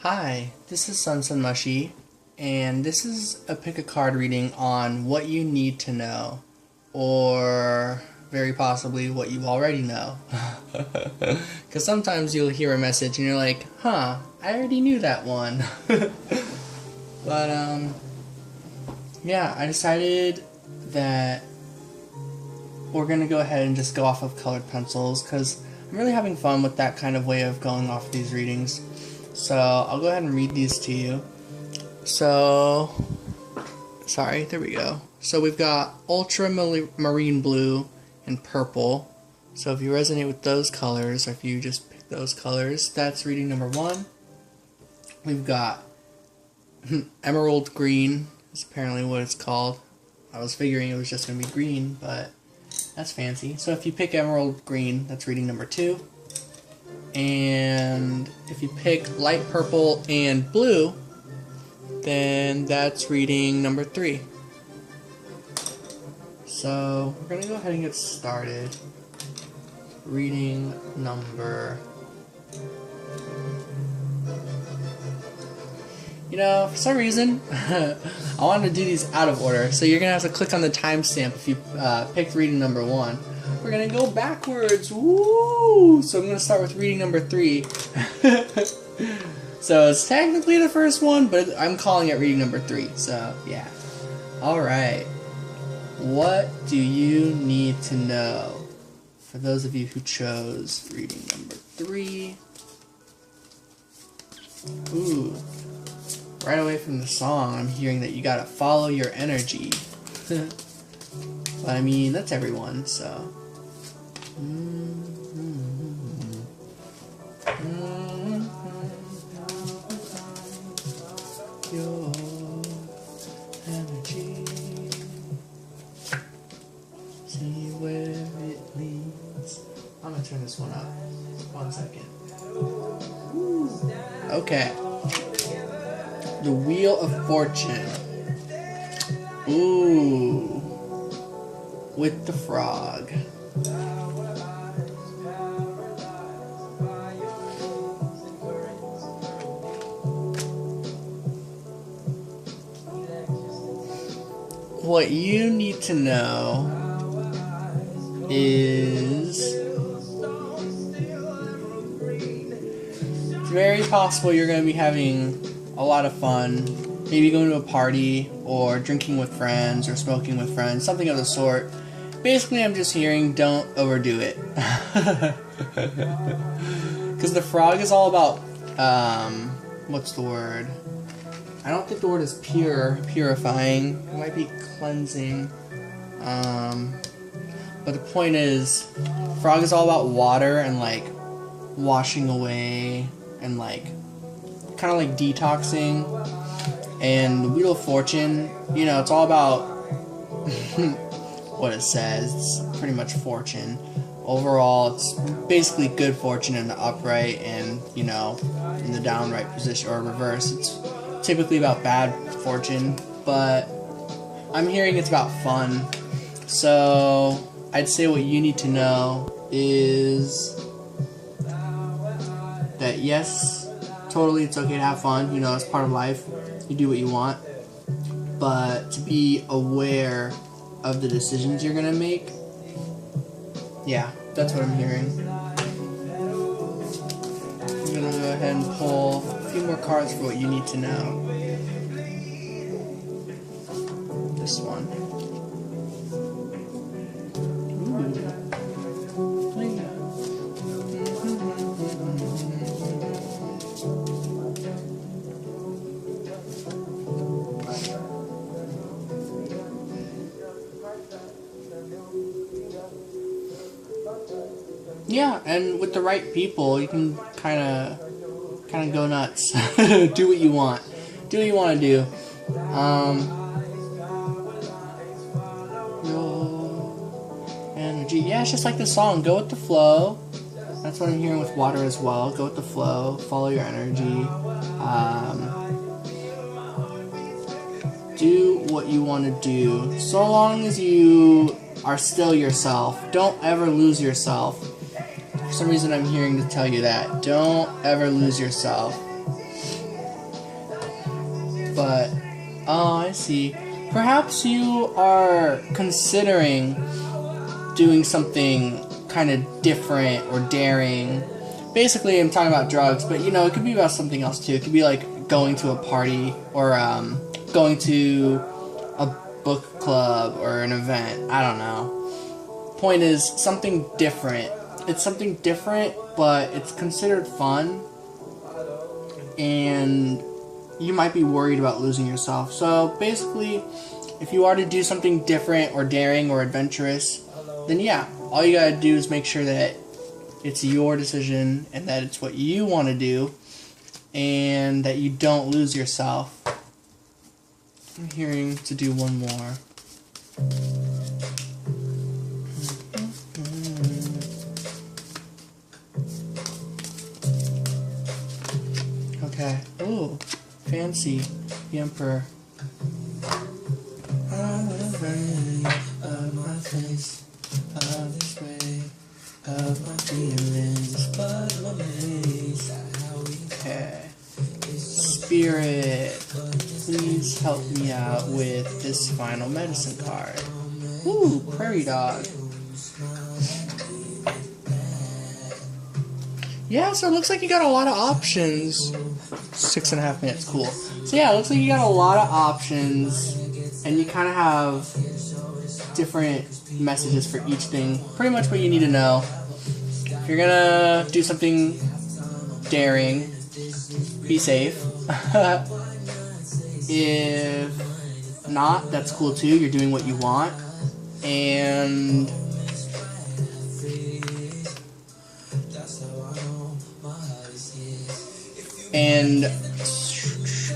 Hi, this is Sun Mushy, and this is a pick a card reading on what you need to know, or very possibly what you already know. Because sometimes you'll hear a message and you're like, huh, I already knew that one. But, yeah, I decided that we're going to go ahead and just go off of colored pencils, because I'm really having fun with that kind of way of going off these readings. So I'll go ahead and read these to you. So, sorry, there we go. So we've got ultramarine blue and purple. So if you resonate with those colors, or if you just pick those colors, that's reading number 1. We've got emerald green, is apparently what it's called. I was figuring it was just going to be green, but that's fancy. So if you pick emerald green, that's reading number 2. And if you pick light purple and blue, then that's reading number 3. So we're going to go ahead and get started. Reading number... You know, for some reason, I wanted to do these out of order, so you're going to have to click on the timestamp if you picked reading number 1. We're going to go backwards. Woo! So I'm going to start with reading number 3. So it's technically the first one, but I'm calling it reading number 3. So, yeah. Alright. What do you need to know? For those of you who chose reading number 3. Ooh. Right away from the song, I'm hearing that you gotta follow your energy. But I mean, that's everyone, so... Your energy, see where it leads. I'm gonna turn this one up. 1 second. Okay. The Wheel of Fortune. Ooh. With the frog. What you need to know is it's very possible you're going to be having a lot of fun, maybe going to a party or drinking with friends or smoking with friends, something of the sort. Basically, I'm just hearing don't overdo it. Because the frog is all about, what's the word? I don't think the word is purifying. It might be cleansing. But the point is, frog is all about water and like washing away and like kind of like detoxing. And the Wheel of Fortune, you know, it's all about what it says. It's pretty much fortune. Overall, it's basically good fortune in the upright, and you know, in the downright position or reverse, it's typically about bad fortune. But I'm hearing it's about fun. So I'd say what you need to know is that yes, totally, it's okay to have fun. You know, it's part of life. You do what you want. But to be aware of the decisions you're going to make, yeah, that's what I'm hearing. I'm going to go ahead and pull a few more cards for what you need to know. This one. Yeah, and with the right people, you can kind of go nuts. Do what you want. Do what you want to do. Your energy. Yeah, it's just like the song. Go with the flow. That's what I'm hearing with water as well. Go with the flow. Follow your energy. Do what you want to do. So long as you are still yourself. Don't ever lose yourself. For some reason I'm hearing to tell you that. Don't ever lose yourself. But, oh, I see. Perhaps you are considering doing something kind of different or daring. Basically, I'm talking about drugs, but you know, it could be about something else too. It could be like going to a party or going to a book club or an event. I don't know. Point is, something different. It's something different, but it's considered fun, and you might be worried about losing yourself. So basically, if you are to do something different or daring or adventurous, then yeah, all you gotta do is make sure that it's your decision and that it's what you want to do and that you don't lose yourself. I'm hearing to do one more. Okay. Ooh, fancy. The Emperor. Of my face, of this way, of my feelings, but my ways. Okay. Spirit, please help me out with this final medicine card. Ooh, prairie dog. Yeah, so it looks like you got a lot of options. 6.5 minutes, cool. So yeah, it looks like you got a lot of options, and you kind of have different messages for each thing. Pretty much what you need to know. If you're gonna do something daring, be safe. If not, that's cool too. You're doing what you want. And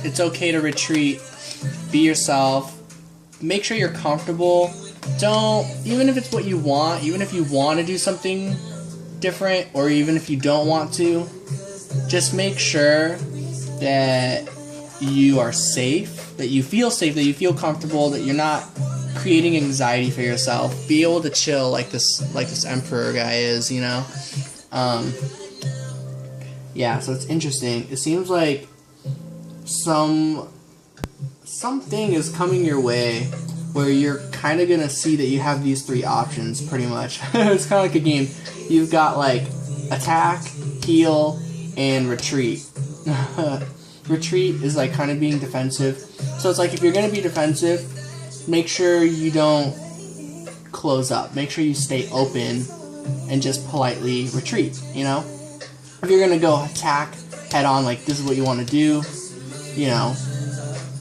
it's okay to retreat. Be yourself. Make sure you're comfortable. Don't, even if it's what you want, even if you want to do something different, or even if you don't want to, just make sure that you are safe, that you feel safe, that you feel comfortable, that you're not creating anxiety for yourself. Be able to chill like this Emperor guy is, you know? Yeah, so it's interesting. It seems like something is coming your way where you're kind of gonna see that you have these three options, pretty much. It's kind of like a game. You've got like attack, heal, and retreat. Retreat is like kind of being defensive. So it's like if you're gonna be defensive, make sure you don't close up. Make sure you stay open and just politely retreat, you know? If you're gonna go attack head on, like this is what you want to do, you know,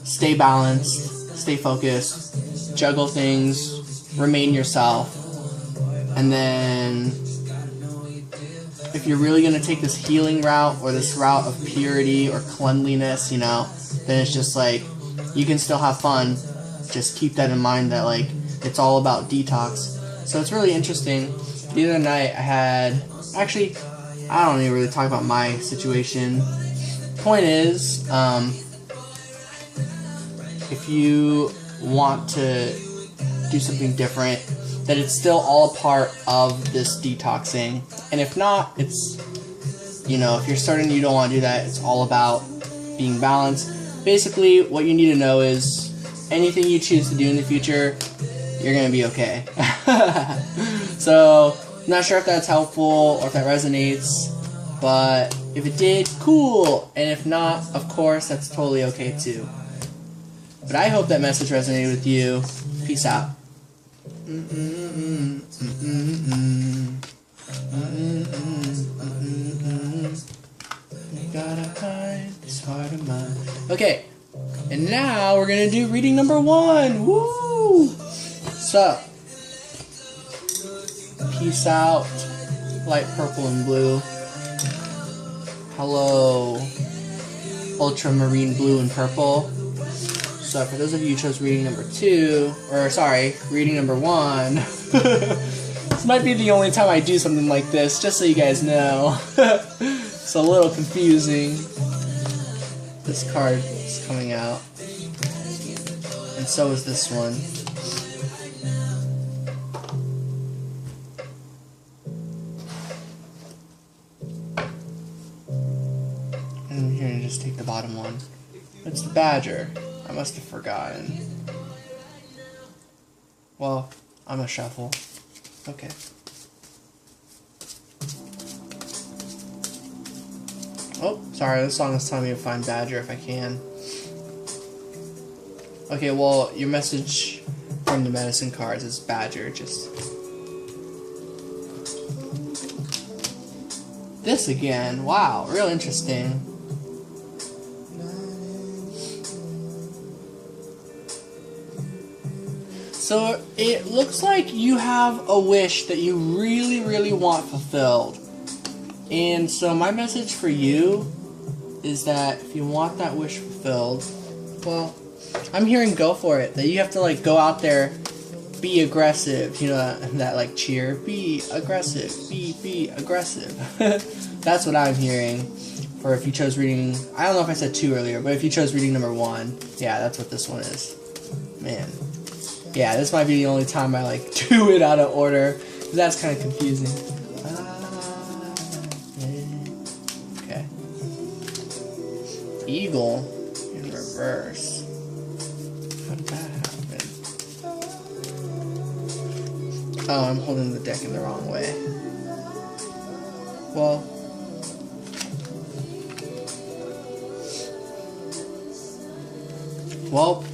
stay balanced, stay focused, juggle things, remain yourself. And then if you're really gonna take this healing route or this route of purity or cleanliness, you know, then it's just like you can still have fun. Just keep that in mind that like it's all about detox. So it's really interesting. The other night I had, actually, I don't even really talk about my situation. Point is, if you want to do something different, that it's still all a part of this detoxing. And if not, it's, you know, if you're certain you don't want to do that, it's all about being balanced. Basically, what you need to know is anything you choose to do in the future, you're going to be okay. So, not sure if that's helpful or if that resonates, but if it did, cool. And if not, of course, that's totally okay too. But I hope that message resonated with you. Peace out. Gotta hide this heart of mine. Okay, and now we're gonna do reading number 1. Woo! So, peace out, light purple and blue. Hello, ultramarine blue and purple. So for those of you who chose reading number 2, or sorry, reading number 1, this might be the only time I do something like this, just so you guys know. It's a little confusing. This card is coming out, and so is this one. And here, just take the bottom one. It's the badger. I must have forgotten. Well, I'm a shuffle. Okay. Oh, sorry, this song is telling me to find badger if I can. Okay, well, your message from the medicine cards is badger, just... This again, wow, real interesting. So, it looks like you have a wish that you really, really want fulfilled. And so my message for you is that if you want that wish fulfilled, well, I'm hearing go for it. That you have to like go out there, be aggressive. You know that like cheer, be aggressive, be aggressive. That's what I'm hearing. For if you chose reading, I don't know if I said 2 earlier, but if you chose reading number 1, yeah, that's what this one is. Man, yeah, this might be the only time I like do it out of order. That's kind of confusing. Eagle in reverse. How did that happen? Oh, I'm holding the deck in the wrong way. Well,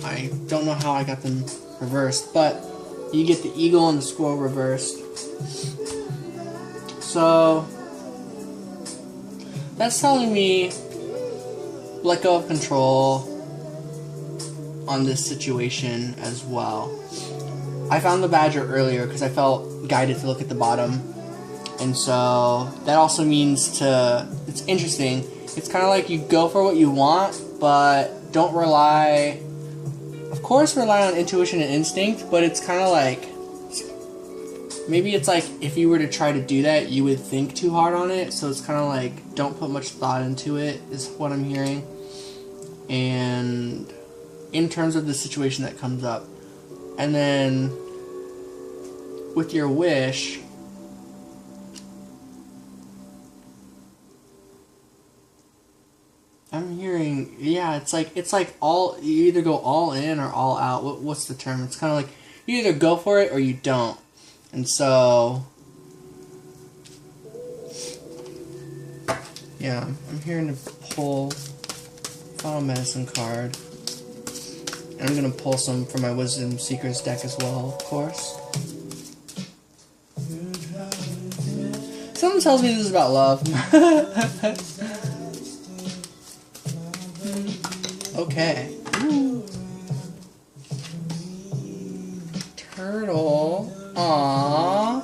I don't know how I got them reversed, but you get the eagle and the squirrel reversed. So that's telling me let go of control on this situation as well. I found the badger earlier because I felt guided to look at the bottom, and so that also means it's interesting. It's kind of like you go for what you want, but don't rely, of course rely on intuition and instinct, but it's kind of like, maybe it's like if you were to try to do that, you would think too hard on it, so it's kind of like don't put much thought into it, is what I'm hearing. And in terms of the situation that comes up. And then with your wish, I'm hearing, yeah, it's like all, you either go all in or all out. What's the term? It's kind of like you either go for it or you don't. And so, yeah, I'm hearing to pull Final Medicine card. And I'm going to pull some from my Wisdom Seekers deck as well, of course. Someone tells me this is about love. Okay. Ooh. Turtle. Aww.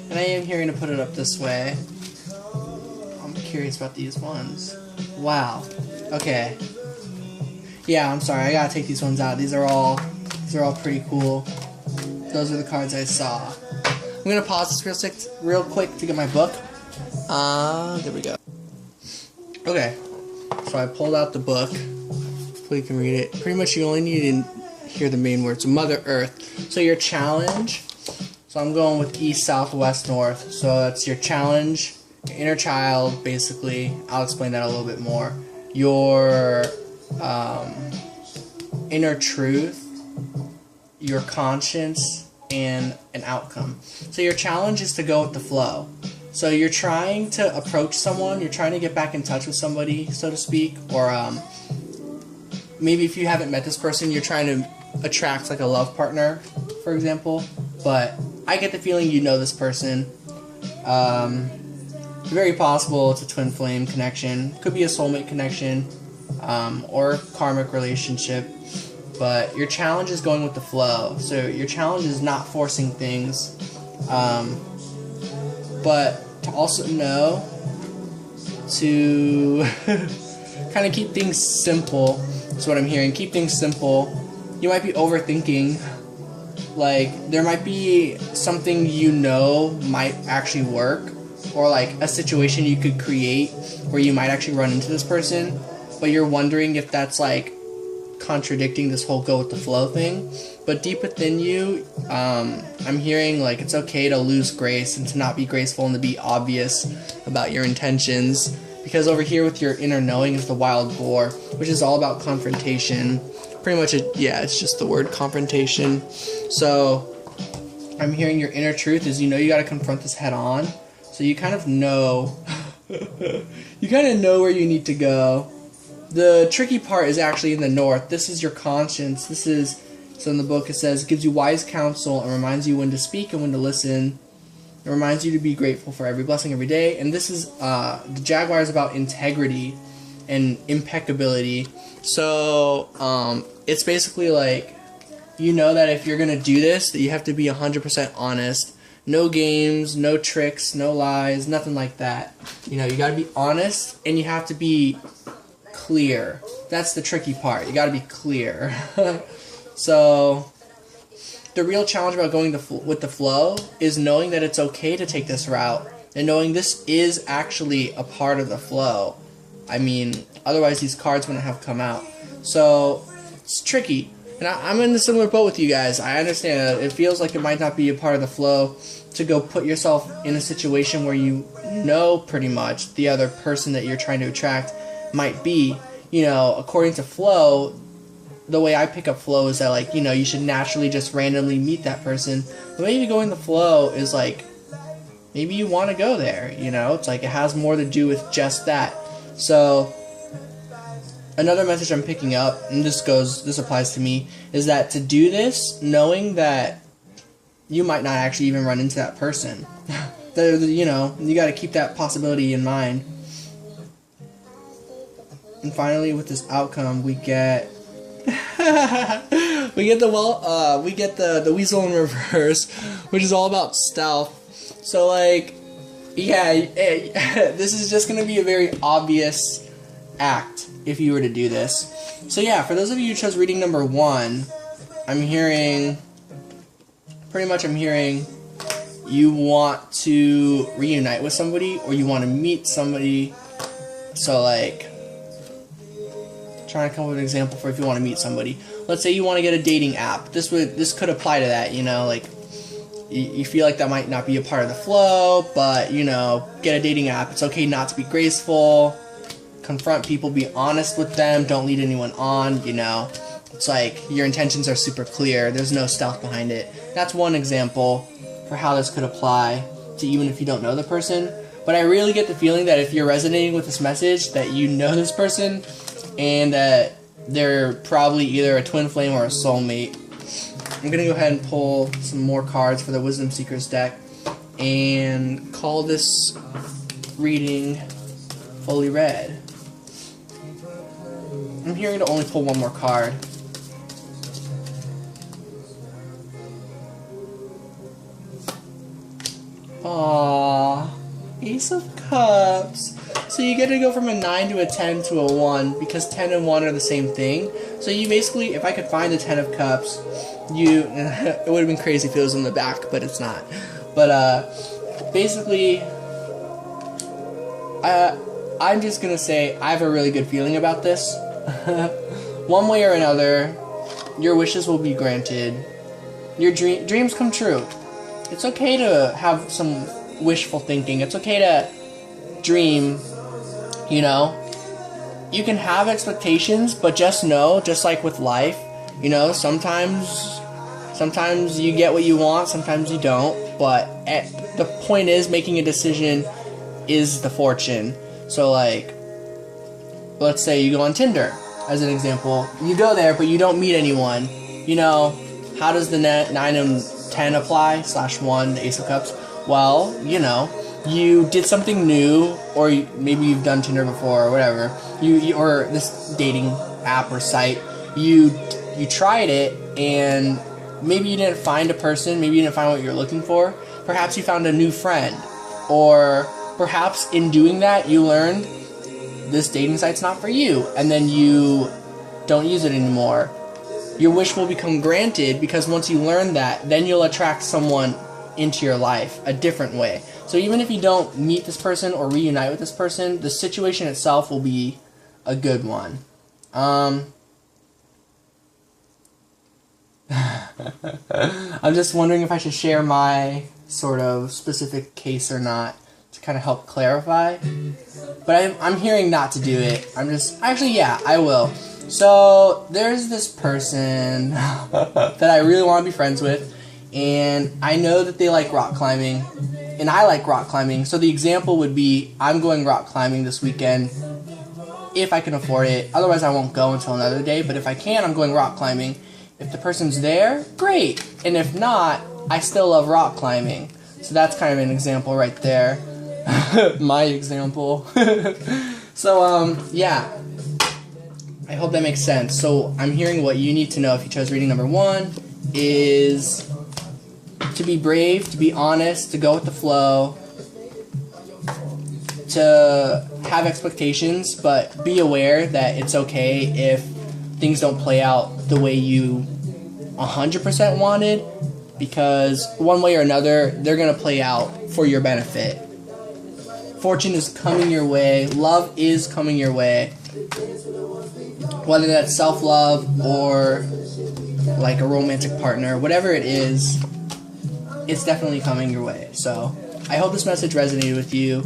And I am hearing to put it up this way. I'm curious about these ones. Wow. Okay. Yeah, I'm sorry. I gotta take these ones out. These are all pretty cool. Those are the cards I saw. I'm gonna pause this real quick to get my book. There we go. Okay. So I pulled out the book. Hopefully you can read it. Pretty much you only need to hear the main words. Mother Earth. So your challenge. So I'm going with east, south, west, north. So that's your challenge, your inner child, basically. I'll explain that a little bit more. Your inner truth, your conscience, and an outcome. So your challenge is to go with the flow. So you're trying to approach someone, you're trying to get back in touch with somebody, so to speak, or maybe if you haven't met this person, you're trying to attract like a love partner, for example. But I get the feeling you know this person. Very possible it's a twin flame connection. Could be a soulmate connection, or karmic relationship. But your challenge is going with the flow. So your challenge is not forcing things, but to also know to kind of keep things simple. That's what I'm hearing. Keep things simple. You might be overthinking. Like, there might be something you know might actually work, or like a situation you could create where you might actually run into this person, but you're wondering if that's like contradicting this whole go with the flow thing. But deep within you, I'm hearing like it's okay to lose grace and to not be graceful and to be obvious about your intentions, Because over here with your inner knowing is the wild boar, which is all about confrontation. Pretty much, it's just the word confrontation. So I'm hearing your inner truth is you got to confront this head on. So you kind of know, you kind of know where you need to go. The tricky part is actually in the north. This is your conscience. So in the book it says, gives you wise counsel and reminds you when to speak and when to listen. It reminds you to be grateful for every blessing every day. And this is, the Jaguar is about integrity and impeccability. So, it's basically like, that if you're going to do this, that you have to be 100% honest. No games, no tricks, no lies, nothing like that. You got to be honest and you have to be clear. That's the tricky part. You got to be clear. So the real challenge about going with the flow is knowing that it's okay to take this route and knowing this is actually a part of the flow. I mean, otherwise these cards wouldn't have come out. So it's tricky. And I'm in a similar boat with you guys. I understand that it feels like it might not be a part of the flow to go put yourself in a situation where pretty much the other person that you're trying to attract might be. According to flow, the way I pick up flow is that, like, you should naturally just randomly meet that person. But maybe going the flow is like, maybe you want to go there, It's like it has more to do with just that. So another message I'm picking up, and this applies to me, is that to do this, knowing that you might not actually even run into that person. You got to keep that possibility in mind. And finally, with this outcome, we get we get the weasel in reverse, which is all about stealth. So like, this is just gonna be a very obvious act if you were to do this. So yeah, for those of you who chose reading number 1, I'm hearing you want to reunite with somebody or you want to meet somebody. So like, trying to come up with an example for if you want to meet somebody. Let's say you want to get a dating app. This could apply to that, like you feel like that might not be a part of the flow, but get a dating app. It's okay not to be graceful. Confront people, be honest with them, don't lead anyone on, It's like your intentions are super clear. There's no stealth behind it. That's one example for how this could apply to even if you don't know the person. But I really get the feeling that if you're resonating with this message, that you know this person and that they're probably either a twin flame or a soulmate. I'm going to go ahead and pull some more cards for the Wisdom Seekers deck and call this reading fully read. I'm hearing to only pull one more card. Aww, Ace of Cups. So you get to go from a 9 to a 10 to a 1 because 10 and 1 are the same thing. So you basically, if I could find the 10 of Cups, it would have been crazy if it was in the back, but it's not. But basically, I'm just gonna say I have a really good feeling about this. One way or another, your wishes will be granted. Your dreams come true. It's okay to have some wishful thinking. It's okay to dream, You can have expectations, but just know, just like with life, sometimes you get what you want, sometimes you don't. But the point is, making a decision is the fortune. So like, let's say you go on Tinder, as an example. You go there, but you don't meet anyone. How does the 9 and 10 apply, /1, the Ace of Cups? Well, you did something new, or maybe you've done Tinder before, or whatever. Or this dating app or site. You tried it, and maybe you didn't find a person. Maybe you didn't find what you're looking for. Perhaps you found a new friend, or perhaps in doing that you learned this dating site's not for you, and then you don't use it anymore. Your wish will become granted because once you learn that, then you'll attract someone into your life a different way. So even if you don't meet this person or reunite with this person, the situation itself will be a good one. I'm just wondering if I should share my sort of specific case or not to kind of help clarify. But I'm hearing not to do it. Actually, yeah, I will. So, there's this person that I really want to be friends with, and I know that they like rock climbing, and I like rock climbing. So the example would be, I'm going rock climbing this weekend, if I can afford it. Otherwise, I won't go until another day, but if I can, I'm going rock climbing. If the person's there, great. And if not, I still love rock climbing. So that's kind of an example right there. My example. So, yeah. I hope that makes sense. So, I'm hearing what you need to know if you chose reading number 1 is to be brave, to be honest, to go with the flow, to have expectations, but be aware that it's okay if things don't play out the way you 100% wanted, because one way or another, they're going to play out for your benefit. Fortune is coming your way. Love is coming your way. Whether that's self-love or like a romantic partner, whatever it is, it's definitely coming your way. So, I hope this message resonated with you.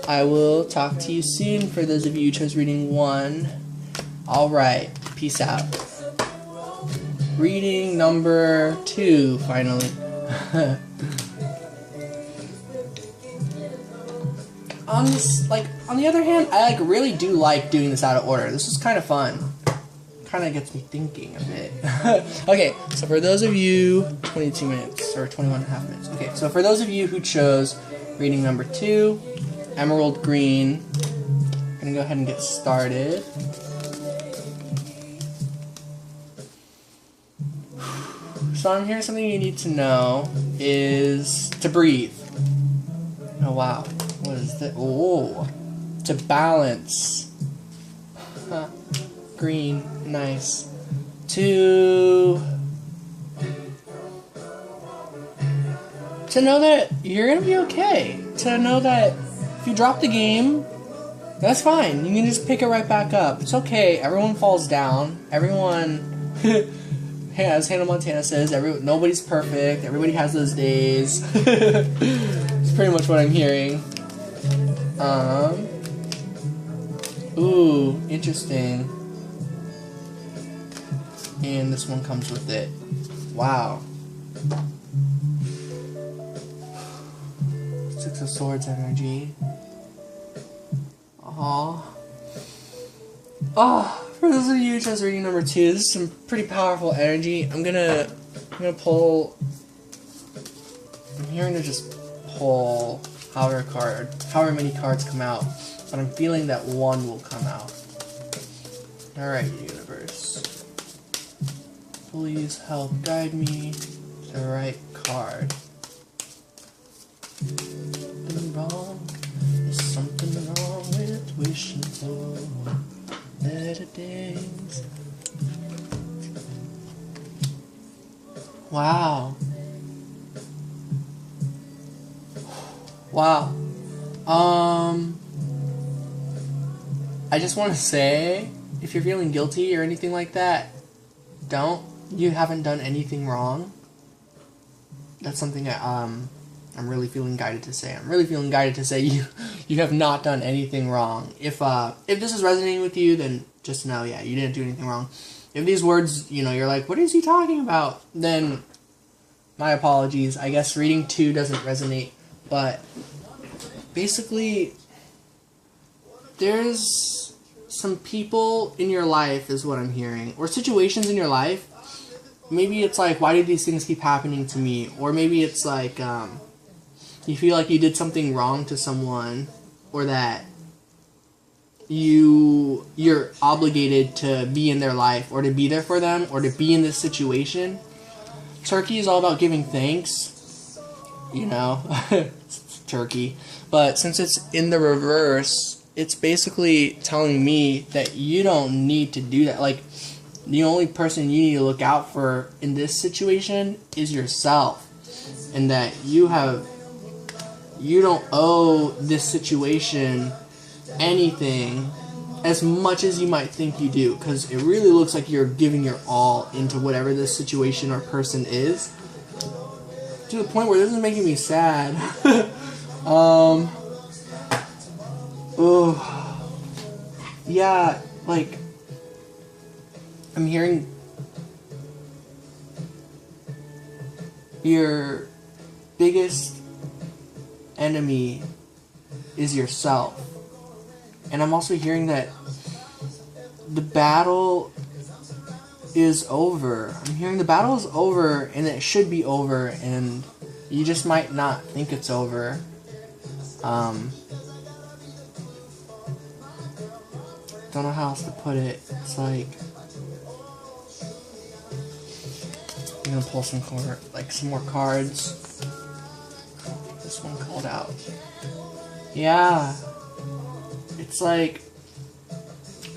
I will talk to you soon for those of you who chose reading 1. Alright, peace out. Reading number 2, finally. On the other hand, I really do like doing this out of order. This is kind of fun. Kind of gets me thinking a bit. Okay, so for those of you, 22 minutes, or 21 and a half minutes. Okay, so for those of you who chose reading number 2, Emerald Green, I'm going to go ahead and get started. So I'm hearing something you need to know is to breathe. Oh, wow. What is that? Oh, to balance. Huh. Green, nice. To know that you're gonna be okay. To know that if you drop the game, that's fine. You can just pick it right back up. It's okay. Everyone falls down. Everyone, as Hannah Montana says, nobody's perfect. Everybody has those days. It's pretty much what I'm hearing. Ooh, interesting. And this one comes with it. Wow. 6 of Swords energy. Aww. Oh, for those of you who chose reading number 2, this is some pretty powerful energy. I'm gonna pull. I'm hearing to just pull however many cards come out, but I'm feeling that one will come out. Alright, universe. Please help guide me to the right card. Something wrong. There's something wrong with wishing for better days. Wow. Wow. I just want to say, if you're feeling guilty or anything like that, don't. You haven't done anything wrong. That's something I'm really feeling guided to say. I'm really feeling guided to say you have not done anything wrong. If this is resonating with you, then just know, yeah, you didn't do anything wrong. If these words, you're like, what is he talking about? Then my apologies. I guess reading 2 doesn't resonate. But basically, there's some people in your life is what I'm hearing. Or situations in your life. Maybe it's like, why do these things keep happening to me? Or maybe it's like, you feel like you did something wrong to someone. Or that you're obligated to be in their life. Or to be there for them. Or to be in this situation. Turkey is all about giving thanks. It's turkey. But since it's in the reverse, it's basically telling me that you don't need to do that. Like, the only person you need to look out for in this situation is yourself. And that you don't owe this situation anything as much as you might think you do. Because it really looks like you're giving your all into whatever this situation or person is. To the point where this is making me sad. Oh, yeah, like, I'm hearing your biggest enemy is yourself. And I'm also hearing that the battle is over. I'm hearing the battle is over and it should be over, and you just might not think it's over. Don't know how else to put it. It's like I'm gonna pull some more cards. This one called out. Yeah. It's like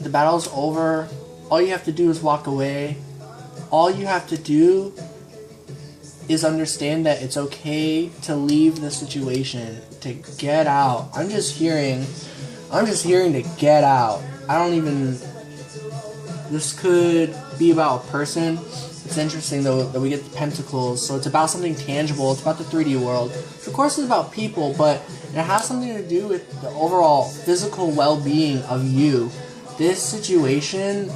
the battle's over. All you have to do is walk away. All you have to do is understand that it's okay to leave the situation, to get out. I'm just hearing to get out. This could be about a person. It's interesting though that we get the pentacles, so it's about something tangible. It's about the 3D world. Of course it's about people, but it has something to do with the overall physical well-being of you. This situation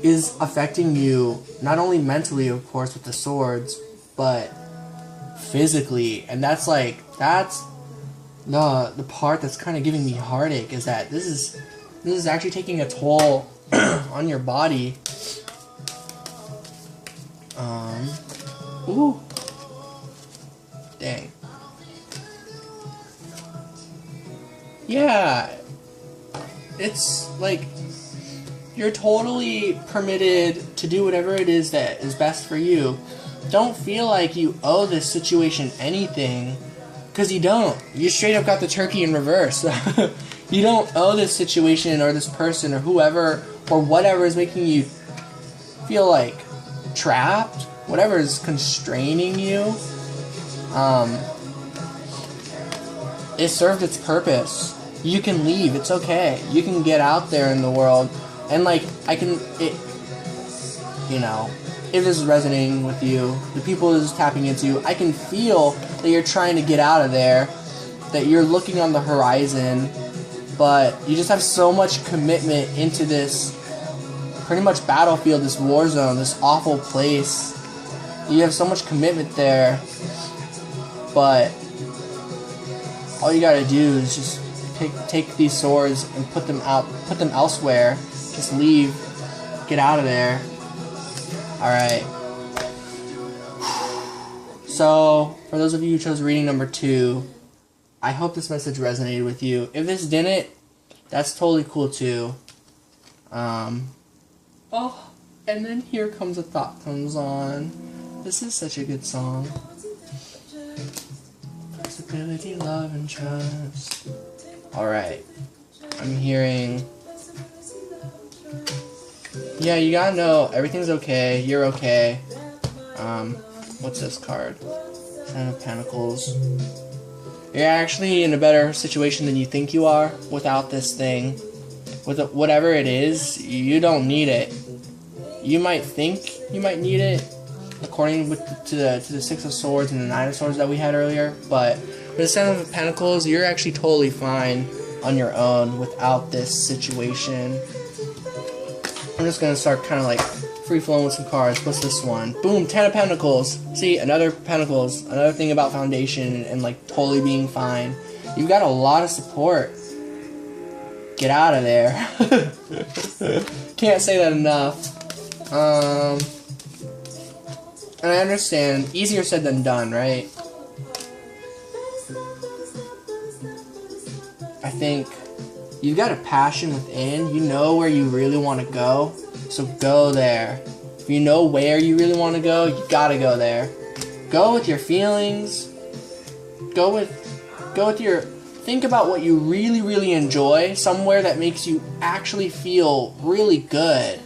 is affecting you, not only mentally, of course, with the swords, but physically. And that's the part that's kind of giving me heartache, is that this is actually taking a toll on your body. Ooh. Dang. Yeah. It's like you're totally permitted to do whatever it is that is best for you. Don't feel like you owe this situation anything, because you don't. You straight up got the turkey in reverse. You don't owe this situation or this person or whoever or whatever is making you feel like trapped, whatever is constraining you. It served its purpose. You can leave. It's okay. You can get out there in the world. And like, if this is resonating with you, the people this is tapping into, I can feel that you're trying to get out of there, that you're looking on the horizon, but you just have so much commitment into this pretty much battlefield, this war zone, this awful place. You have so much commitment there, but all you gotta do is just take these swords and put them elsewhere. Just leave, get out of there. Alright. So, for those of you who chose reading number 2, I hope this message resonated with you. If this didn't, that's totally cool too. Oh, and then Here Comes a Thought comes on. This is such a good song. Flexibility, love, and trust. Alright. I'm hearing... Yeah, you gotta know everything's okay. You're okay. What's this card? Ten of Pentacles. You're actually in a better situation than you think you are without this thing. With whatever it is, you don't need it. You might think you might need it, according to the Six of Swords and the Nine of Swords that we had earlier. But with the Seven of Pentacles, you're actually totally fine on your own without this situation. I'm just gonna start kind of like free flowing with some cards. What's this one? Boom, Ten of Pentacles. See, another Pentacles. Another thing about foundation and like totally being fine. You've got a lot of support. Get out of there. Can't say that enough. And I understand, easier said than done, right? I think you've got a passion within. You know where you really want to go, so go there. If you know where you really want to go, you gotta go there. Go with your feelings. Go with your... Think about what you really, really enjoy. Somewhere that makes you actually feel really good.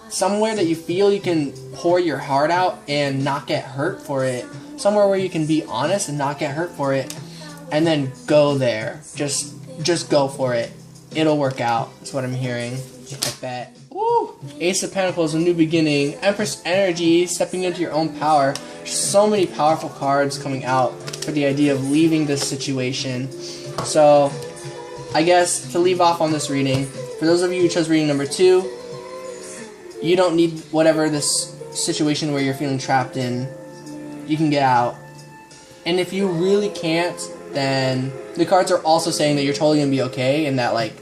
Somewhere that you feel you can pour your heart out and not get hurt for it. Somewhere where you can be honest and not get hurt for it. And then go there. Just go for it. It'll work out. That's what I'm hearing. I bet. Woo! Ace of Pentacles, a new beginning. Empress energy, stepping into your own power. So many powerful cards coming out for the idea of leaving this situation. So, I guess to leave off on this reading, for those of you who chose reading number 2, you don't need whatever this situation where you're feeling trapped in. You can get out. And if you really can't, then the cards are also saying that you're totally going to be okay and that, like,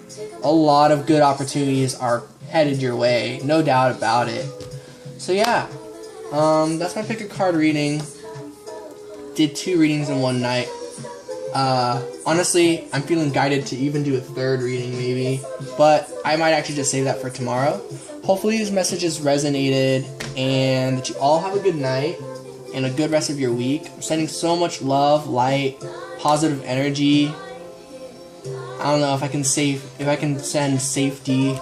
a lot of good opportunities are headed your way. No doubt about it. So, yeah. That's my pick a card reading. Did 2 readings in one night. Honestly, I'm feeling guided to even do a 3rd reading, maybe. But I might actually just save that for tomorrow. Hopefully these messages resonated and that you all have a good night and a good rest of your week. I'm sending so much love, light, positive energy. I don't know if I can send safety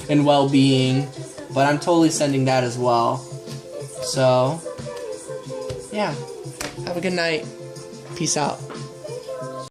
and well-being, but I'm totally sending that as well. So, yeah. Have a good night. Peace out.